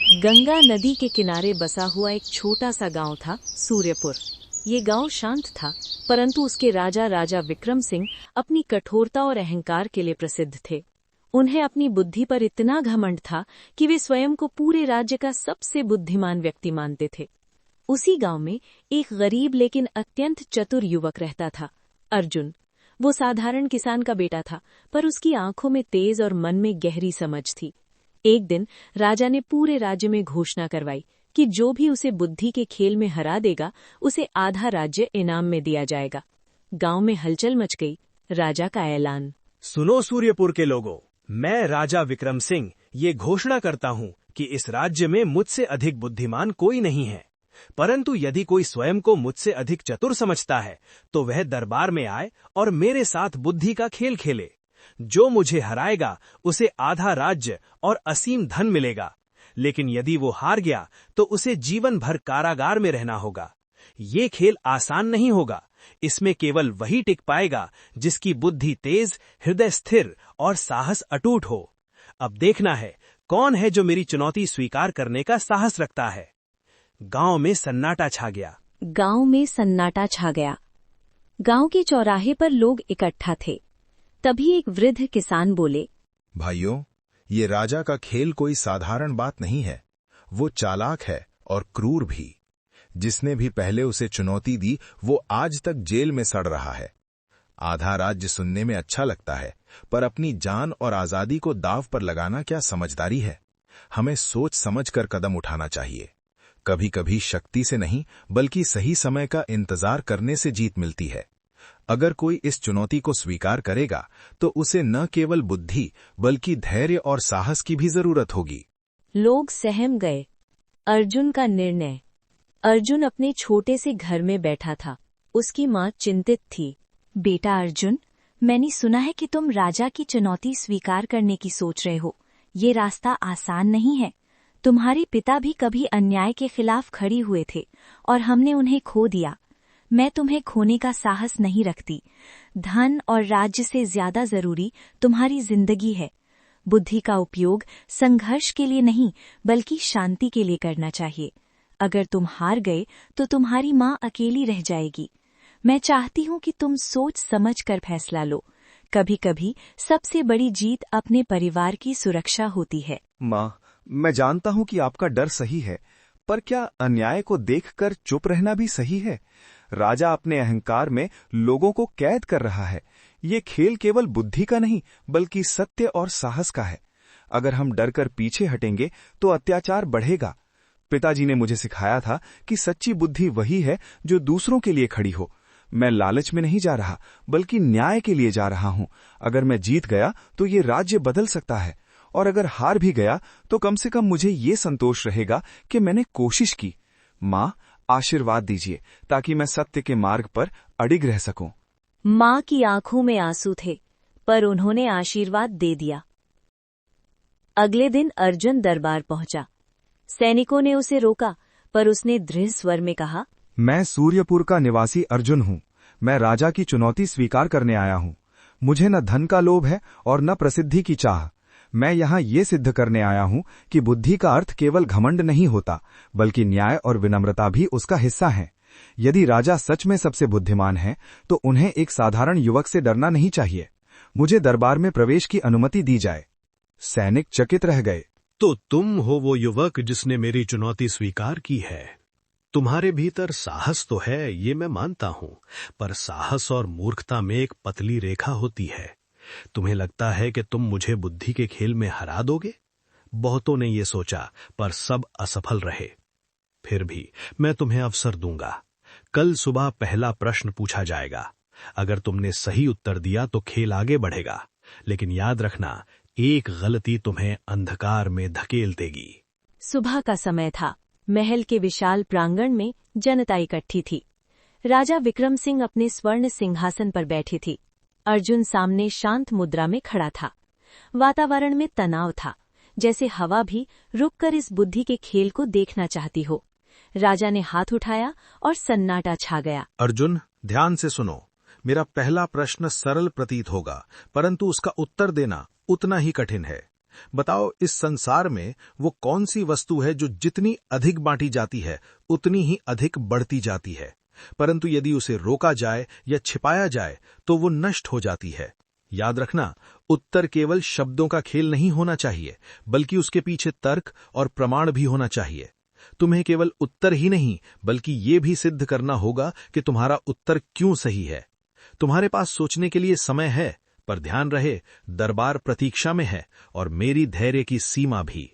गंगा नदी के किनारे बसा हुआ एक छोटा सा गांव था, सूर्यपुर। ये गांव शांत था, परंतु उसके राजा विक्रम सिंह अपनी कठोरता और अहंकार के लिए प्रसिद्ध थे। उन्हें अपनी बुद्धि पर इतना घमंड था कि वे स्वयं को पूरे राज्य का सबसे बुद्धिमान व्यक्ति मानते थे। उसी गांव में एक गरीब लेकिन अत्यंत चतुर युवक रहता था, अर्जुन। वो साधारण किसान का बेटा था, पर उसकी आंखों में तेज और मन में गहरी समझ थी। एक दिन राजा ने पूरे राज्य में घोषणा करवाई कि जो भी उसे बुद्धि के खेल में हरा देगा, उसे आधा राज्य इनाम में दिया जाएगा। गांव में हलचल मच गई। राजा का ऐलान। सुनो सूर्यपुर के लोगों, मैं राजा विक्रम सिंह ये घोषणा करता हूँ कि इस राज्य में मुझसे अधिक बुद्धिमान कोई नहीं है। परंतु यदि कोई स्वयं को मुझसे अधिक चतुर समझता है तो वह दरबार में आए और मेरे साथ बुद्धि का खेल खेले। जो मुझे हराएगा उसे आधा राज्य और असीम धन मिलेगा, लेकिन यदि वो हार गया तो उसे जीवन भर कारागार में रहना होगा। ये खेल आसान नहीं होगा। इसमें केवल वही टिक पाएगा जिसकी बुद्धि तेज, हृदय स्थिर और साहस अटूट हो। अब देखना है कौन है जो मेरी चुनौती स्वीकार करने का साहस रखता है। गांव में सन्नाटा छा गया। गांव में सन्नाटा छा गया। गांव के चौराहे पर लोग इकट्ठा थे। तभी एक वृद्ध किसान बोले, भाइयों, ये राजा का खेल कोई साधारण बात नहीं है। वो चालाक है और क्रूर भी। जिसने भी पहले उसे चुनौती दी वो आज तक जेल में सड़ रहा है। आधा राज्य सुनने में अच्छा लगता है, पर अपनी जान और आजादी को दांव पर लगाना क्या समझदारी है। हमें सोच समझ कर कदम उठाना चाहिए। कभी कभी शक्ति से नहीं बल्कि सही समय का इंतजार करने से जीत मिलती है। अगर कोई इस चुनौती को स्वीकार करेगा तो उसे न केवल बुद्धि बल्कि धैर्य और साहस की भी जरूरत होगी। लोग सहम गए। अर्जुन का निर्णय। अर्जुन अपने छोटे से घर में बैठा था। उसकी माँ चिंतित थी। बेटा अर्जुन, मैंने सुना है कि तुम राजा की चुनौती स्वीकार करने की सोच रहे हो। ये रास्ता आसान नहीं है। तुम्हारे पिता भी कभी अन्याय के खिलाफ खड़ी हुए थे और हमने उन्हें खो दिया। मैं तुम्हें खोने का साहस नहीं रखती। धन और राज्य से ज्यादा जरूरी तुम्हारी जिंदगी है। बुद्धि का उपयोग संघर्ष के लिए नहीं बल्कि शांति के लिए करना चाहिए। अगर तुम हार गए तो तुम्हारी माँ अकेली रह जाएगी। मैं चाहती हूँ कि तुम सोच समझ कर फैसला लो। कभी कभी सबसे बड़ी जीत अपने परिवार की सुरक्षा होती है। माँ, मैं जानता हूँ कि आपका डर सही है, पर क्या अन्याय को देखकर चुप रहना भी सही है? राजा अपने अहंकार में लोगों को कैद कर रहा है। ये खेल केवल बुद्धि का नहीं बल्कि सत्य और साहस का है। अगर हम डरकर पीछे हटेंगे तो अत्याचार बढ़ेगा। पिताजी ने मुझे सिखाया था कि सच्ची बुद्धि वही है जो दूसरों के लिए खड़ी हो। मैं लालच में नहीं जा रहा बल्कि न्याय के लिए जा रहा हूँ। अगर मैं जीत गया तो ये राज्य बदल सकता है, और अगर हार भी गया तो कम से कम मुझे ये संतोष रहेगा कि मैंने कोशिश की। माँ, आशीर्वाद दीजिए ताकि मैं सत्य के मार्ग पर अडिग रह सकूं। माँ की आंखों में आंसू थे, पर उन्होंने आशीर्वाद दे दिया। अगले दिन अर्जुन दरबार पहुंचा। सैनिकों ने उसे रोका, पर उसने दृढ़ स्वर में कहा, मैं सूर्यपुर का निवासी अर्जुन हूँ। मैं राजा की चुनौती स्वीकार करने आया हूँ। मुझे न धन का लोभ है और न प्रसिद्धि की चाह। मैं यहाँ ये सिद्ध करने आया हूँ कि बुद्धि का अर्थ केवल घमंड नहीं होता, बल्कि न्याय और विनम्रता भी उसका हिस्सा है। यदि राजा सच में सबसे बुद्धिमान है तो उन्हें एक साधारण युवक से डरना नहीं चाहिए। मुझे दरबार में प्रवेश की अनुमति दी जाए। सैनिक चकित रह गए। तो तुम हो वो युवक जिसने मेरी चुनौती स्वीकार की है। तुम्हारे भीतर साहस तो है, ये मैं मानता हूं, पर साहस और मूर्खता में एक पतली रेखा होती है। तुम्हें लगता है कि तुम मुझे बुद्धि के खेल में हरा दोगे। बहुतों ने ये सोचा, पर सब असफल रहे। फिर भी मैं तुम्हें अवसर दूंगा। कल सुबह पहला प्रश्न पूछा जाएगा। अगर तुमने सही उत्तर दिया तो खेल आगे बढ़ेगा, लेकिन याद रखना, एक गलती तुम्हें अंधकार में धकेल देगी। सुबह का समय था। महल के विशाल प्रांगण में जनता इकट्ठी थी। राजा विक्रम सिंह अपने स्वर्ण सिंहासन पर बैठे थे। अर्जुन सामने शांत मुद्रा में खड़ा था। वातावरण में तनाव था, जैसे हवा भी रुककर इस बुद्धि के खेल को देखना चाहती हो। राजा ने हाथ उठाया और सन्नाटा छा गया। अर्जुन, ध्यान से सुनो। मेरा पहला प्रश्न सरल प्रतीत होगा, परंतु उसका उत्तर देना उतना ही कठिन है। बताओ, इस संसार में वो कौन सी वस्तु है जो जितनी अधिक बांटी जाती है उतनी ही अधिक बढ़ती जाती है, परंतु यदि उसे रोका जाए या छिपाया जाए तो वो नष्ट हो जाती है। याद रखना, उत्तर केवल शब्दों का खेल नहीं होना चाहिए, बल्कि उसके पीछे तर्क और प्रमाण भी होना चाहिए। तुम्हें केवल उत्तर ही नहीं बल्कि ये भी सिद्ध करना होगा कि तुम्हारा उत्तर क्यों सही है। तुम्हारे पास सोचने के लिए समय है, पर ध्यान रहे, दरबार प्रतीक्षा में है और मेरी धैर्य की सीमा भी।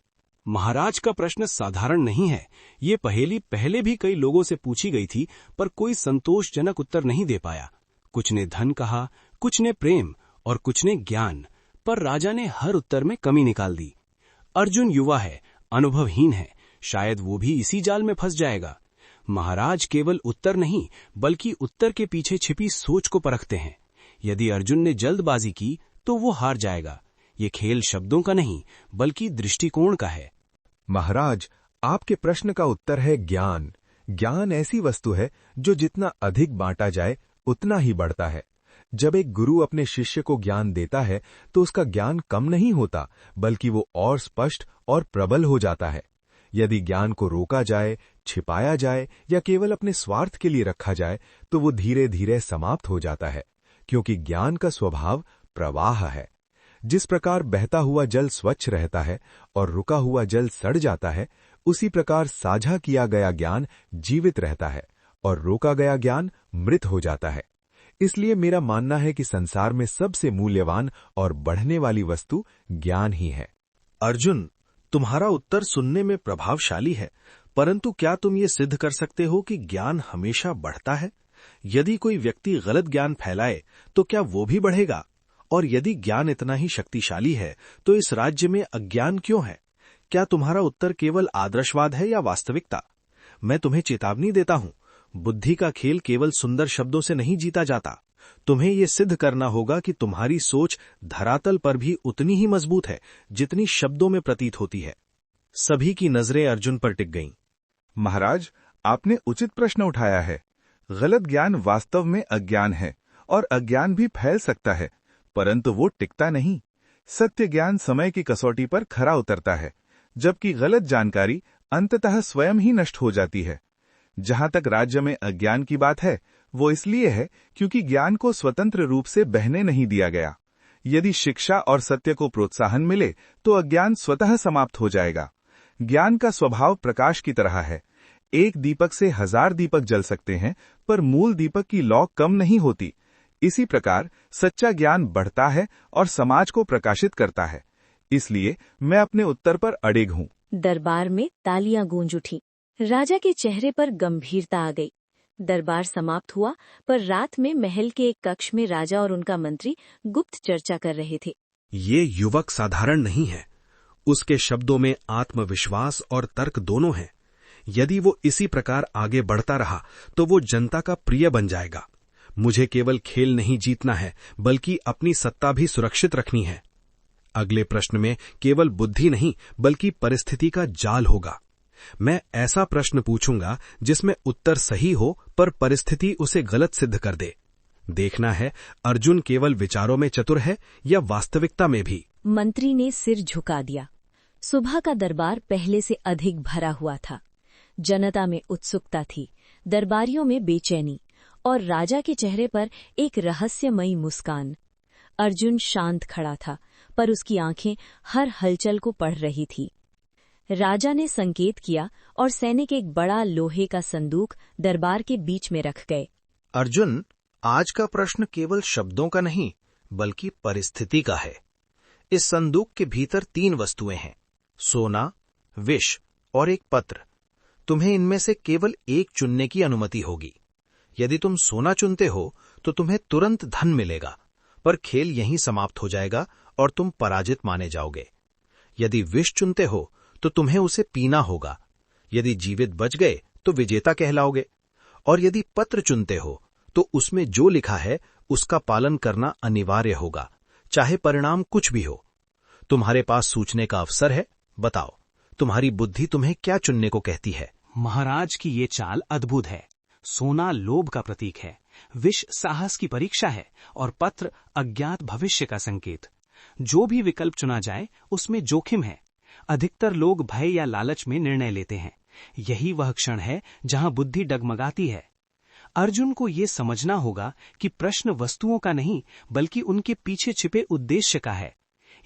महाराज का प्रश्न साधारण नहीं है। ये पहेली पहले भी कई लोगों से पूछी गई थी, पर कोई संतोषजनक उत्तर नहीं दे पाया। कुछ ने धन कहा, कुछ ने प्रेम और कुछ ने ज्ञान, पर राजा ने हर उत्तर में कमी निकाल दी। अर्जुन युवा है, अनुभवहीन है, शायद वो भी इसी जाल में फंस जाएगा। महाराज केवल उत्तर नहीं बल्कि उत्तर के पीछे छिपी सोच को परखते हैं। यदि अर्जुन ने जल्दबाजी की तो वो हार जाएगा। ये खेल शब्दों का नहीं बल्कि दृष्टिकोण का है। महाराज, आपके प्रश्न का उत्तर है ज्ञान। ज्ञान ऐसी वस्तु है जो जितना अधिक बांटा जाए उतना ही बढ़ता है। जब एक गुरु अपने शिष्य को ज्ञान देता है तो उसका ज्ञान कम नहीं होता, बल्कि वो और स्पष्ट और प्रबल हो जाता है। यदि ज्ञान को रोका जाए, छिपाया जाए या केवल अपने स्वार्थ के लिए रखा जाए तो वो धीरे धीरे समाप्त हो जाता है, क्योंकि ज्ञान का स्वभाव प्रवाह है। जिस प्रकार बहता हुआ जल स्वच्छ रहता है और रुका हुआ जल सड़ जाता है, उसी प्रकार साझा किया गया ज्ञान जीवित रहता है और रोका गया ज्ञान मृत हो जाता है। इसलिए मेरा मानना है कि संसार में सबसे मूल्यवान और बढ़ने वाली वस्तु ज्ञान ही है। अर्जुन, तुम्हारा उत्तर सुनने में प्रभावशाली है, परंतु क्या तुम ये सिद्ध कर सकते हो कि ज्ञान हमेशा बढ़ता है? यदि कोई व्यक्ति गलत ज्ञान फैलाए तो क्या वो भी बढ़ेगा? और यदि ज्ञान इतना ही शक्तिशाली है तो इस राज्य में अज्ञान क्यों है? क्या तुम्हारा उत्तर केवल आदर्शवाद है या वास्तविकता? मैं तुम्हें चेतावनी देता हूं, बुद्धि का खेल केवल सुंदर शब्दों से नहीं जीता जाता। तुम्हें ये सिद्ध करना होगा कि तुम्हारी सोच धरातल पर भी उतनी ही मजबूत है जितनी शब्दों में प्रतीत होती है। सभी की नजरें अर्जुन पर टिक गईं। महाराज, आपने उचित प्रश्न उठाया है। गलत ज्ञान वास्तव में अज्ञान है और अज्ञान भी फैल सकता है, परंतु वो टिकता नहीं। सत्य ज्ञान समय की कसौटी पर खरा उतरता है, जबकि गलत जानकारी अंततः स्वयं ही नष्ट हो जाती है। जहां तक राज्य में अज्ञान की बात है, वो इसलिए है क्योंकि ज्ञान को स्वतंत्र रूप से बहने नहीं दिया गया। यदि शिक्षा और सत्य को प्रोत्साहन मिले तो अज्ञान स्वतः समाप्त हो जाएगा। ज्ञान का स्वभाव प्रकाश की तरह है। एक दीपक से 1000 दीपक जल सकते हैं, पर मूल दीपक की लौ कम नहीं होती। इसी प्रकार सच्चा ज्ञान बढ़ता है और समाज को प्रकाशित करता है। इसलिए मैं अपने उत्तर पर अड़िग हूँ। दरबार में तालियां गूंज उठी। राजा के चेहरे पर गंभीरता आ गई। दरबार समाप्त हुआ, पर रात में महल के एक कक्ष में राजा और उनका मंत्री गुप्त चर्चा कर रहे थे। ये युवक साधारण नहीं है। उसके शब्दों में आत्मविश्वास और तर्क दोनों हैं। यदि वो इसी प्रकार आगे बढ़ता रहा तो वो जनता का प्रिय बन जाएगा। मुझे केवल खेल नहीं जीतना है, बल्कि अपनी सत्ता भी सुरक्षित रखनी है। अगले प्रश्न में केवल बुद्धि नहीं बल्कि परिस्थिति का जाल होगा। मैं ऐसा प्रश्न पूछूंगा जिसमें उत्तर सही हो पर परिस्थिति उसे गलत सिद्ध कर दे। देखना है अर्जुन केवल विचारों में चतुर है या वास्तविकता में भी। मंत्री ने सिर झुका दिया। सुबह का दरबार पहले से अधिक भरा हुआ था। जनता में उत्सुकता थी, दरबारियों में बेचैनी और राजा के चेहरे पर एक रहस्यमयी मुस्कान। अर्जुन शांत खड़ा था, पर उसकी आंखें हर हलचल को पढ़ रही थी। राजा ने संकेत किया और सैनिक एक बड़ा लोहे का संदूक दरबार के बीच में रख गए। अर्जुन, आज का प्रश्न केवल शब्दों का नहीं बल्कि परिस्थिति का है। इस संदूक के भीतर 3 वस्तुएं हैं, सोना, विष और एक पत्र। तुम्हें इनमें से केवल एक चुनने की अनुमति होगी। यदि तुम सोना चुनते हो तो तुम्हें तुरंत धन मिलेगा, पर खेल यहीं समाप्त हो जाएगा और तुम पराजित माने जाओगे। यदि विष चुनते हो तो तुम्हें उसे पीना होगा। यदि जीवित बच गए तो विजेता कहलाओगे, और यदि पत्र चुनते हो तो उसमें जो लिखा है उसका पालन करना अनिवार्य होगा, चाहे परिणाम कुछ भी हो। तुम्हारे पास सोचने का अवसर है। बताओ, तुम्हारी बुद्धि तुम्हें क्या चुनने को कहती है? महाराज की ये चाल अद्भुत है। सोना लोभ का प्रतीक है, विष साहस की परीक्षा है और पत्र अज्ञात भविष्य का संकेत। जो भी विकल्प चुना जाए उसमें जोखिम है। अधिकतर लोग भय या लालच में निर्णय लेते हैं। यही वह क्षण है जहां बुद्धि डगमगाती है। अर्जुन को ये समझना होगा कि प्रश्न वस्तुओं का नहीं बल्कि उनके पीछे छिपे उद्देश्य का है।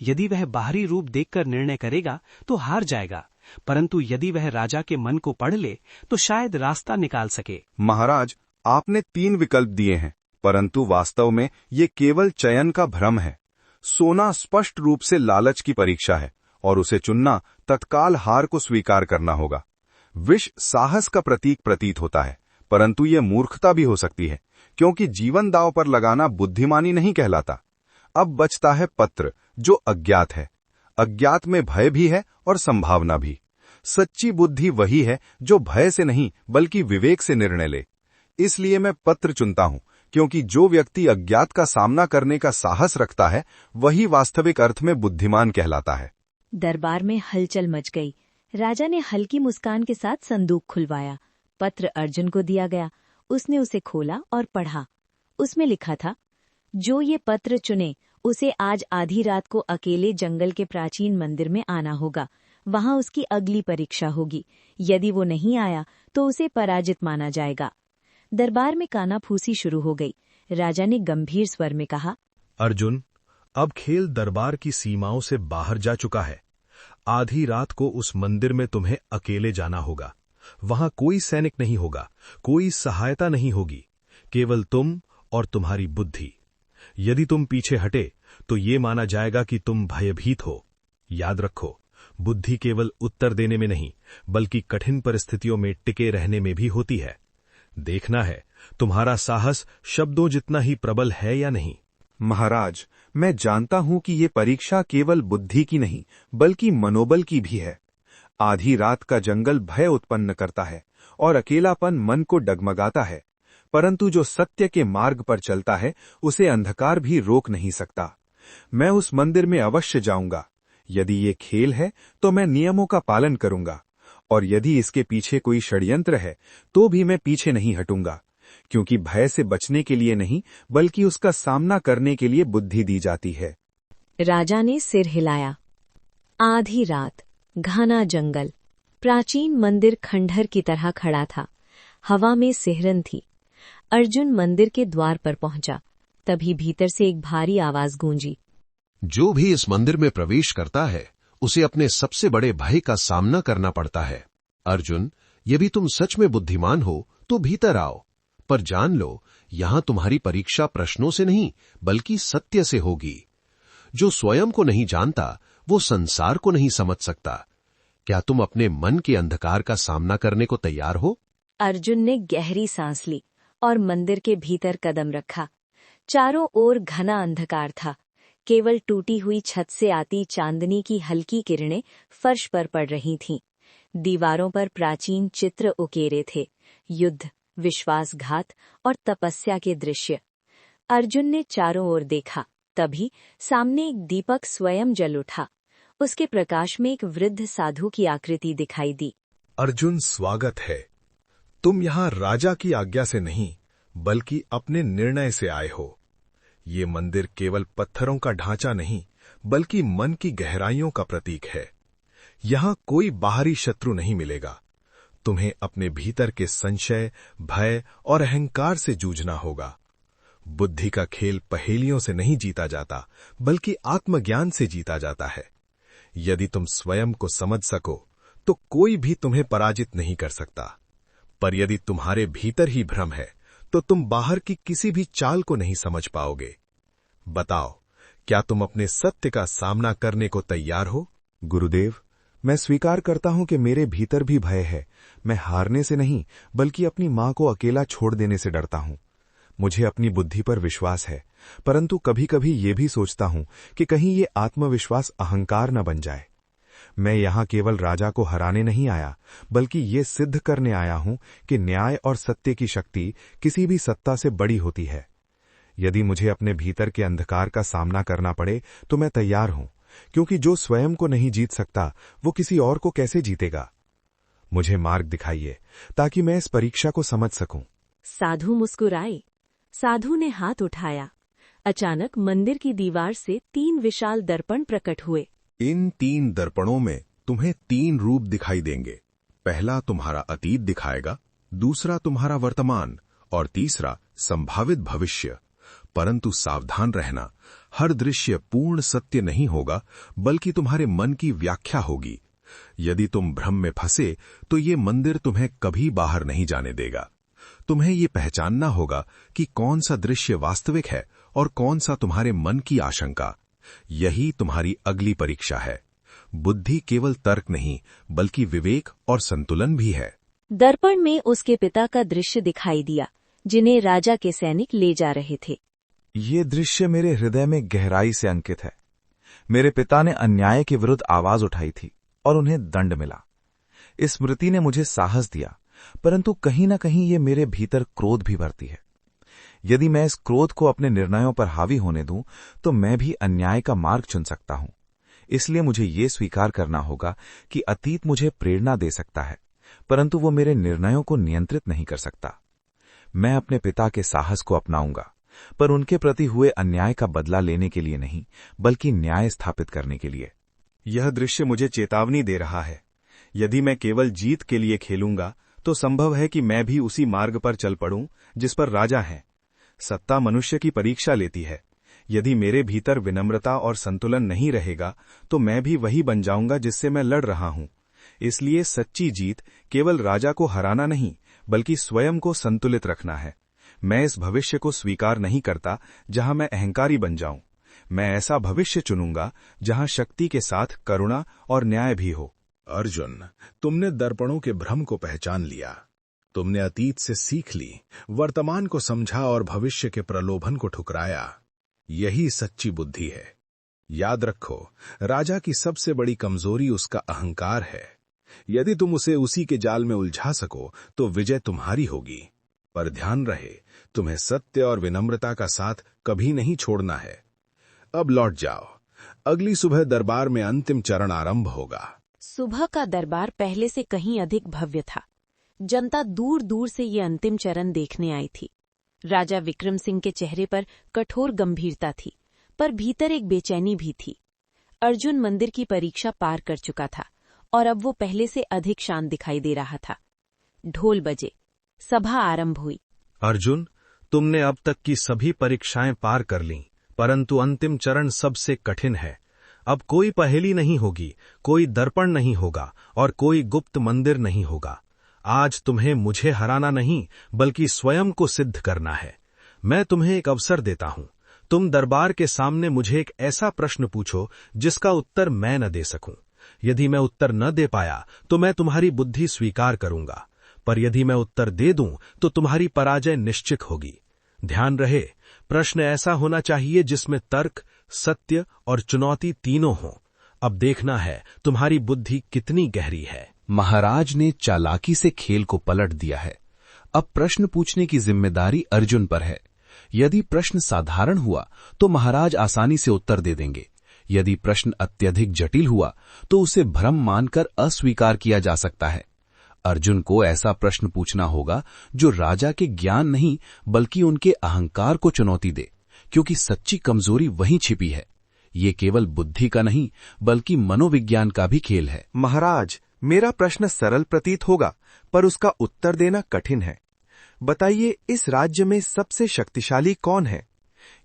यदि वह बाहरी रूप देखकर निर्णय करेगा तो हार जाएगा, परंतु यदि वह राजा के मन को पढ़ ले तो शायद रास्ता निकाल सके। महाराज, आपने 3 विकल्प दिए हैं, परंतु वास्तव में ये केवल चयन का भ्रम है। सोना स्पष्ट रूप से लालच की परीक्षा है और उसे चुनना तत्काल हार को स्वीकार करना होगा। विष साहस का प्रतीक प्रतीत होता है, परंतु यह मूर्खता भी हो सकती है, क्योंकि जीवन दांव पर लगाना बुद्धिमानी नहीं कहलाता। अब बचता है पत्र, जो अज्ञात है। अज्ञात में भय भी है और संभावना भी। सच्ची बुद्धि वही है जो भय से नहीं बल्कि विवेक से निर्णय ले। इसलिए मैं पत्र चुनता हूं, क्योंकि जो व्यक्ति अज्ञात का सामना करने का साहस रखता है वही वास्तविक अर्थ में बुद्धिमान कहलाता है। दरबार में हलचल मच गई। राजा ने हल्की मुस्कान के साथ संदूक खुलवाया। पत्र अर्जुन को दिया गया। उसने उसे खोला और पढ़ा। उसमें लिखा था, जो ये पत्र चुने उसे आज आधी रात को अकेले जंगल के प्राचीन मंदिर में आना होगा। वहां उसकी अगली परीक्षा होगी। यदि वो नहीं आया तो उसे पराजित माना जाएगा। दरबार में कानाफूसी शुरू हो गई। राजा ने गंभीर स्वर में कहा, अर्जुन, अब खेल दरबार की सीमाओं से बाहर जा चुका है। आधी रात को उस मंदिर में तुम्हें अकेले जाना होगा। वहां कोई सैनिक नहीं होगा, कोई सहायता नहीं होगी, केवल तुम और तुम्हारी बुद्धि। यदि तुम पीछे हटे तो ये माना जाएगा कि तुम भयभीत हो। याद रखो, बुद्धि केवल उत्तर देने में नहीं बल्कि कठिन परिस्थितियों में टिके रहने में भी होती है। देखना है तुम्हारा साहस शब्दों जितना ही प्रबल है या नहीं। महाराज, मैं जानता हूं कि ये परीक्षा केवल बुद्धि की नहीं बल्कि मनोबल की भी है। आधी रात का जंगल भय उत्पन्न करता है और अकेलापन मन को डगमगाता है, परंतु जो सत्य के मार्ग पर चलता है उसे अंधकार भी रोक नहीं सकता। मैं उस मंदिर में अवश्य जाऊंगा। यदि ये खेल है तो मैं नियमों का पालन करूंगा, और यदि इसके पीछे कोई षड्यंत्र है तो भी मैं पीछे नहीं हटूंगा, क्योंकि भय से बचने के लिए नहीं बल्कि उसका सामना करने के लिए बुद्धि दी जाती है। राजा ने सिर हिलाया। आधी रात, घना जंगल, प्राचीन मंदिर खंडहर की तरह खड़ा था। हवा में सिहरन थी। अर्जुन मंदिर के द्वार पर पहुंचा। तभी भीतर से एक भारी आवाज गूंजी, जो भी इस मंदिर में प्रवेश करता है उसे अपने सबसे बड़े भय का सामना करना पड़ता है। अर्जुन, यदि तुम सच में बुद्धिमान हो तो भीतर आओ, पर जान लो यहां तुम्हारी परीक्षा प्रश्नों से नहीं बल्कि सत्य से होगी। जो स्वयं को नहीं जानता वो संसार को नहीं समझ सकता। क्या तुम अपने मन के अंधकार का सामना करने को तैयार हो? अर्जुन ने गहरी सांस ली और मंदिर के भीतर कदम रखा। चारों ओर घना अंधकार था। केवल टूटी हुई छत से आती चांदनी की हल्की किरणें फर्श पर पड़ रही थीं। दीवारों पर प्राचीन चित्र उकेरे थे, युद्ध, विश्वासघात और तपस्या के दृश्य। अर्जुन ने चारों ओर देखा। तभी सामने एक दीपक स्वयं जल उठा। उसके प्रकाश में एक वृद्ध साधु की आकृति दिखाई दी। अर्जुन, स्वागत है। तुम यहाँ राजा की आज्ञा से नहीं बल्कि अपने निर्णय से आए हो। ये मंदिर केवल पत्थरों का ढांचा नहीं बल्कि मन की गहराइयों का प्रतीक है। यहाँ कोई बाहरी शत्रु नहीं मिलेगा। तुम्हें अपने भीतर के संशय, भय और अहंकार से जूझना होगा। बुद्धि का खेल पहेलियों से नहीं जीता जाता बल्कि आत्मज्ञान से जीता जाता है। यदि तुम स्वयं को समझ सको तो कोई भी तुम्हें पराजित नहीं कर सकता, पर यदि तुम्हारे भीतर ही भ्रम है तो तुम बाहर की किसी भी चाल को नहीं समझ पाओगे। बताओ, क्या तुम अपने सत्य का सामना करने को तैयार हो? गुरुदेव, मैं स्वीकार करता हूं कि मेरे भीतर भी भय है। मैं हारने से नहीं बल्कि अपनी मां को अकेला छोड़ देने से डरता हूं। मुझे अपनी बुद्धि पर विश्वास है, परंतु कभी कभी ये भी सोचता हूं कि कहीं ये आत्मविश्वास अहंकार न बन जाए। मैं यहां केवल राजा को हराने नहीं आया बल्कि ये सिद्ध करने आया हूं कि न्याय और सत्य की शक्ति किसी भी सत्ता से बड़ी होती है। यदि मुझे अपने भीतर के अंधकार का सामना करना पड़े तो मैं तैयार हूं, क्योंकि जो स्वयं को नहीं जीत सकता वो किसी और को कैसे जीतेगा। मुझे मार्ग दिखाइए ताकि मैं इस परीक्षा को समझ सकूं। साधु मुस्कुराए। साधु ने हाथ उठाया। अचानक मंदिर की दीवार से 3 विशाल दर्पण प्रकट हुए। इन 3 दर्पणों में तुम्हें 3 रूप दिखाई देंगे। पहला तुम्हारा अतीत दिखाएगा, दूसरा तुम्हारा वर्तमान और तीसरा संभावित भविष्य। परंतु सावधान रहना, हर दृश्य पूर्ण सत्य नहीं होगा, बल्कि तुम्हारे मन की व्याख्या होगी। यदि तुम भ्रम में फंसे तो ये मंदिर तुम्हें कभी बाहर नहीं जाने देगा। तुम्हें ये पहचानना होगा कि कौन सा दृश्य वास्तविक है और कौन सा तुम्हारे मन की आशंका। यही तुम्हारी अगली परीक्षा है। बुद्धि केवल तर्क नहीं, बल्कि विवेक और संतुलन भी है। दर्पण में उसके पिता का दृश्य दिखाई दिया, जिन्हें राजा के सैनिक ले जा रहे थे। ये दृश्य मेरे हृदय में गहराई से अंकित है। मेरे पिता ने अन्याय के विरुद्ध आवाज उठाई थी और उन्हें दंड मिला। इस स्मृति ने मुझे साहस दिया, परंतु कहीं न कहीं ये मेरे भीतर क्रोध भी भरती है। यदि मैं इस क्रोध को अपने निर्णयों पर हावी होने दूं, तो मैं भी अन्याय का मार्ग चुन सकता हूं। इसलिए मुझे ये स्वीकार करना होगा कि अतीत मुझे प्रेरणा दे सकता है, परंतु वो मेरे निर्णयों को नियंत्रित नहीं कर सकता। मैं अपने पिता के साहस को अपनाऊंगा, पर उनके प्रति हुए अन्याय का बदला लेने के लिए नहीं, बल्कि न्याय स्थापित करने के लिए। यह दृश्य मुझे चेतावनी दे रहा है। यदि मैं केवल जीत के लिए खेलूंगा तो संभव है कि मैं भी उसी मार्ग पर चल पड़ूं जिस पर राजा हैं। सत्ता मनुष्य की परीक्षा लेती है। यदि मेरे भीतर विनम्रता और संतुलन नहीं रहेगा तो मैं भी वही बन जाऊंगा जिससे मैं लड़ रहा हूं। इसलिए सच्ची जीत केवल राजा को हराना नहीं, बल्कि स्वयं को संतुलित रखना है। मैं इस भविष्य को स्वीकार नहीं करता जहां मैं अहंकारी बन जाऊं। मैं ऐसा भविष्य चुनूंगा जहां शक्ति के साथ करुणा और न्याय भी हो। अर्जुन, तुमने दर्पणों के भ्रम को पहचान लिया। तुमने अतीत से सीख ली, वर्तमान को समझा और भविष्य के प्रलोभन को ठुकराया। यही सच्ची बुद्धि है। याद रखो, राजा की सबसे बड़ी कमजोरी उसका अहंकार है। यदि तुम उसे उसी के जाल में उलझा सको तो विजय तुम्हारी होगी। पर ध्यान रहे, तुम्हें सत्य और विनम्रता का साथ कभी नहीं छोड़ना है। अब लौट जाओ। अगली सुबह दरबार में अंतिम चरण आरंभ होगा। सुबह का दरबार पहले से कहीं अधिक भव्य था। जनता दूर दूर से ये अंतिम चरण देखने आई थी। राजा विक्रम सिंह के चेहरे पर कठोर गंभीरता थी, पर भीतर एक बेचैनी भी थी। अर्जुन मंदिर की परीक्षा पार कर चुका था और अब वो पहले से अधिक शांत दिखाई दे रहा था। ढोल बजे, सभा आरंभ हुई। अर्जुन, तुमने अब तक की सभी परीक्षाएं पार कर लीं, परंतु अंतिम चरण सबसे कठिन है। अब कोई पहेली नहीं होगी, कोई दर्पण नहीं होगा और कोई गुप्त मंदिर नहीं होगा। आज तुम्हें मुझे हराना नहीं, बल्कि स्वयं को सिद्ध करना है। मैं तुम्हें एक अवसर देता हूं। तुम दरबार के सामने मुझे एक ऐसा प्रश्न पूछो जिसका उत्तर मैं न दे सकूं। यदि मैं उत्तर न दे पाया तो मैं तुम्हारी बुद्धि स्वीकार करूंगा, पर यदि मैं उत्तर दे दूं तो तुम्हारी पराजय निश्चित होगी। ध्यान रहे, प्रश्न ऐसा होना चाहिए जिसमें तर्क, सत्य और चुनौती तीनों हों। अब देखना है तुम्हारी बुद्धि कितनी गहरी है। महाराज ने चालाकी से खेल को पलट दिया है। अब प्रश्न पूछने की जिम्मेदारी अर्जुन पर है। यदि प्रश्न साधारण हुआ तो महाराज आसानी से उत्तर दे देंगे। यदि प्रश्न अत्यधिक जटिल हुआ तो उसे भ्रम मानकर अस्वीकार किया जा सकता है। अर्जुन को ऐसा प्रश्न पूछना होगा जो राजा के ज्ञान नहीं, बल्कि उनके अहंकार को चुनौती दे, क्योंकि सच्ची कमजोरी वहीं छिपी है। ये केवल बुद्धि का नहीं, बल्कि मनोविज्ञान का भी खेल है। महाराज, मेरा प्रश्न सरल प्रतीत होगा, पर उसका उत्तर देना कठिन है। बताइए, इस राज्य में सबसे शक्तिशाली कौन है?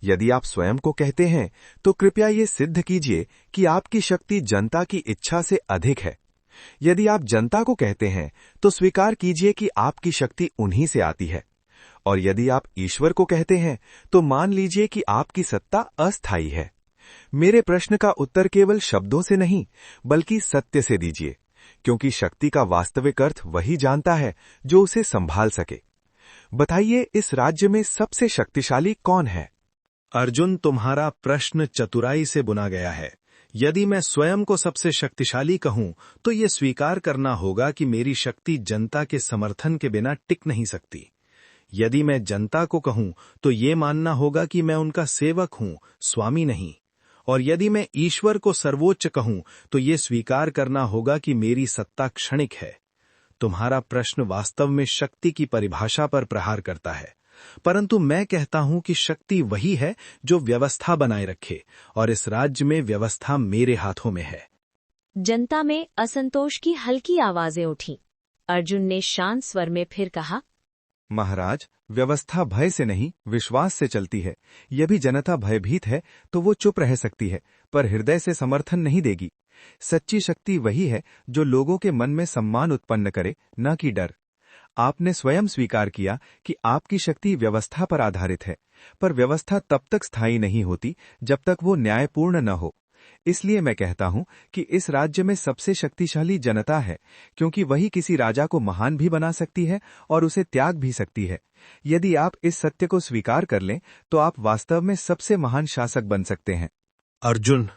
यदि आप स्वयं को कहते हैं तो कृपया ये सिद्ध कीजिए कि आपकी शक्ति जनता की इच्छा से अधिक है। यदि आप जनता को कहते हैं तो स्वीकार कीजिए कि आपकी शक्ति उन्हीं से आती है। और यदि आप ईश्वर को कहते हैं तो मान लीजिए कि आपकी सत्ता अस्थायी है। मेरे प्रश्न का उत्तर केवल शब्दों से नहीं, बल्कि सत्य से दीजिए, क्योंकि शक्ति का वास्तविक अर्थ वही जानता है जो उसे संभाल सके। बताइए, इस राज्य में सबसे शक्तिशाली कौन है? अर्जुन, तुम्हारा प्रश्न चतुराई से बुना गया है। यदि मैं स्वयं को सबसे शक्तिशाली कहूं तो ये स्वीकार करना होगा कि मेरी शक्ति जनता के समर्थन के बिना टिक नहीं सकती। यदि मैं जनता को कहूं तो ये मानना होगा कि मैं उनका सेवक हूं, स्वामी नहीं। और यदि मैं ईश्वर को सर्वोच्च कहूं तो ये स्वीकार करना होगा कि मेरी सत्ता क्षणिक है। तुम्हारा प्रश्न वास्तव में शक्ति की परिभाषा पर प्रहार करता है परंतु मैं कहता हूं कि शक्ति वही है जो व्यवस्था बनाए रखे, और इस राज्य में व्यवस्था मेरे हाथों में है। जनता में असंतोष की हल्की आवाजें उठी। अर्जुन ने शांत स्वर में फिर कहा, महाराज, व्यवस्था भय से नहीं, विश्वास से चलती है। यदि जनता भयभीत है तो वो चुप रह सकती है, पर हृदय से समर्थन नहीं देगी। सच्ची शक्ति वही है जो लोगों के मन में सम्मान उत्पन्न करे, न कि डर। आपने स्वयं स्वीकार किया कि आपकी शक्ति व्यवस्था पर आधारित है, पर व्यवस्था तब तक स्थायी नहीं होती जब तक वो न्यायपूर्ण न हो। इसलिए मैं कहता हूं कि इस राज्य में सबसे शक्तिशाली जनता है, क्योंकि वही किसी राजा को महान भी बना सकती है और उसे त्याग भी सकती है। यदि आप इस सत्य को स्वीकार कर लें तो आप वास्तव में सबसे महान शासक बन सकते हैं। अर्जुन,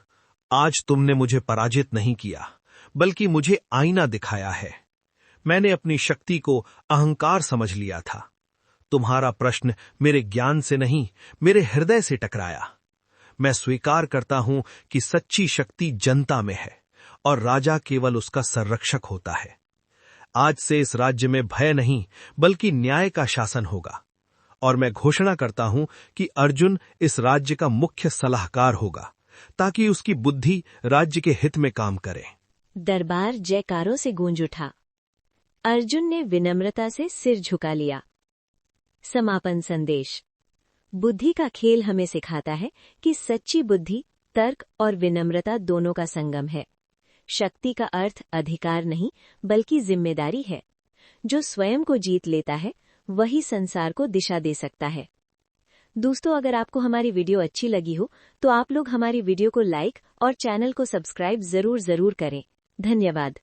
आज तुमने मुझे पराजित नहीं किया, बल्कि मुझे आईना दिखाया है। मैंने अपनी शक्ति को अहंकार समझ लिया था। तुम्हारा प्रश्न मेरे ज्ञान से नहीं, मेरे हृदय से टकराया। मैं स्वीकार करता हूं कि सच्ची शक्ति जनता में है और राजा केवल उसका संरक्षक होता है। आज से इस राज्य में भय नहीं, बल्कि न्याय का शासन होगा, और मैं घोषणा करता हूं कि अर्जुन इस राज्य का मुख्य सलाहकार होगा, ताकि उसकी बुद्धि राज्य के हित में काम करे। दरबार जयकारों से गूंज उठा। अर्जुन ने विनम्रता से सिर झुका लिया। समापन संदेश। बुद्धि का खेल हमें सिखाता है कि सच्ची बुद्धि तर्क और विनम्रता दोनों का संगम है। शक्ति का अर्थ अधिकार नहीं, बल्कि जिम्मेदारी है। जो स्वयं को जीत लेता है वही संसार को दिशा दे सकता है। दोस्तों, अगर आपको हमारी वीडियो अच्छी लगी हो तो आप लोग हमारी वीडियो को लाइक और चैनल को सब्सक्राइब जरूर करें। धन्यवाद।